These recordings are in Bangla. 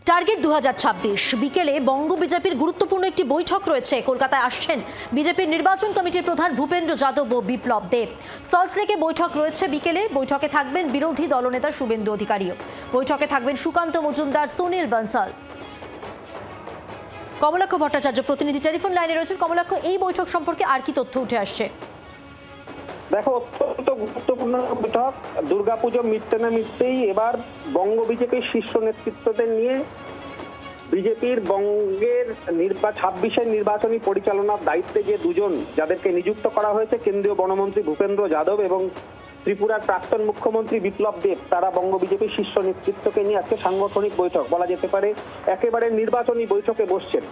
টার্গেট 2026 বিকেলে বঙ্গ বিজেপির গুরুত্বপূর্ণ একটি বৈঠক রয়েছে। কলকাতায় আসছেন বিজেপির নির্বাচন কমিটির প্রধান ভূপেন্দ্র যাদব ও বিপ্লব দেব। সল্টলেকে বৈঠক রয়েছে বিকেলে। বৈঠকে থাকবেন বিরোধী দলনেতা শুভেন্দু অধিকারীও। বৈঠকে থাকবেন সুকান্ত মজুমদার, সুনীল বনসাল। কমলাক্ষ ভট্টাচার্য প্রতিনিধি টেলিফোন লাইনে রয়েছেন। কমলাক্ষ, এই বৈঠক সম্পর্কে আর কি তথ্য উঠে আসছে? দেখো, অত্যন্ত গুরুত্বপূর্ণ বৈঠক। দুর্গাপুজো মিটতে না মিটতেই এবার বঙ্গ বিজেপির শীর্ষ নেতৃত্বদের নিয়ে বিজেপির বঙ্গের 26-এর নির্বাচনী পরিচালনার দায়িত্বে যে দুজন যাদেরকে নিযুক্ত করা হয়েছে, কেন্দ্রীয় বনমন্ত্রী ভূপেন্দ্র যাদব এবং ত্রিপুরার প্রাক্তন মুখ্যমন্ত্রী বিপ্লব দেব, তারা বঙ্গ বিজেপির শীর্ষ নেতৃত্বকে নিয়ে আজকে সাংগঠনিক বৈঠক, বলা যেতে পারে একেবারে নির্বাচনী বৈঠকে বসছেন।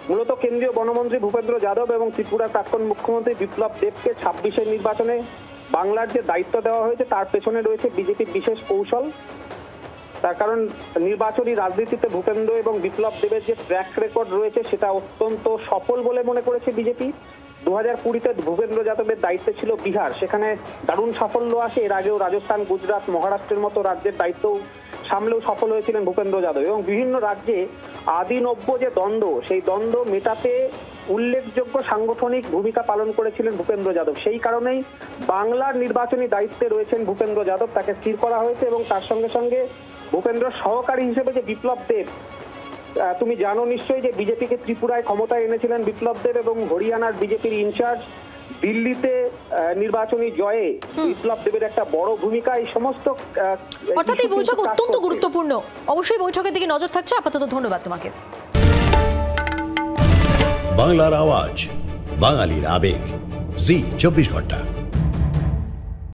মূলত কেন্দ্রীয় বনমন্ত্রী ভূপেন্দ্র যাদব এবং ত্রিপুরার প্রাক্তন মুখ্যমন্ত্রী বিপ্লব দেবকে 26-এর নির্বাচনে বাংলার যে দায়িত্ব দেওয়া হয়েছে তার পেছনে রয়েছে বিজেপির বিশেষ কৌশল। তার কারণ নির্বাচনী রাজনীতিতে ভূপেন্দ্র এবং বিপ্লব দেবের যে ট্র্যাক রেকর্ড রয়েছে সেটা অত্যন্ত সফল বলে মনে করেছে বিজেপি। 2020-তে ভূপেন্দ্র যাদবের দায়িত্বে ছিল বিহার, সেখানে দারুণ সাফল্য আসে। এর আগেও রাজস্থান, গুজরাট, মহারাষ্ট্রের মতো রাজ্যের দায়িত্ব সামলেও সফল হয়েছিলেন ভূপেন্দ্র যাদব। এবং বিভিন্ন রাজ্যে আদিনব্য যে দ্বন্দ্ব, সেই দ্বন্দ্ব মেটাতে উল্লেখযোগ্য সাংগঠনিক ভূমিকা পালন করেছিলেন ভূপেন্দ্র যাদব। সেই কারণেই বাংলার নির্বাচনী দায়িত্বে রয়েছেন ভূপেন্দ্র যাদব, তাকে স্থির করা হয়েছে। এবং তার সঙ্গে সঙ্গে ভূপেন্দ্র সহকারী হিসেবে যে বিপ্লব দেব, তুমি জানো নিশ্চয়ই যে বিজেপিকে ত্রিপুরায় ক্ষমতায় এনেছিলেন বিপ্লব দেব, এবং হরিয়ানার বিজেপির ইনচার্জ। দিল্লিতে নির্বাচনী জয়ে বিপ্লব দেবের একটা বড় ভূমিকা। এই সমস্ত অর্থাৎ এই বৈঠক অত্যন্ত গুরুত্বপূর্ণ। অবশ্যই বৈঠকের দিকে নজর থাকছে। আপাতত ধন্যবাদ তোমাকে। বাংলার আওয়াজ, বাঙালির আবেগ, জি 24 ঘন্টা।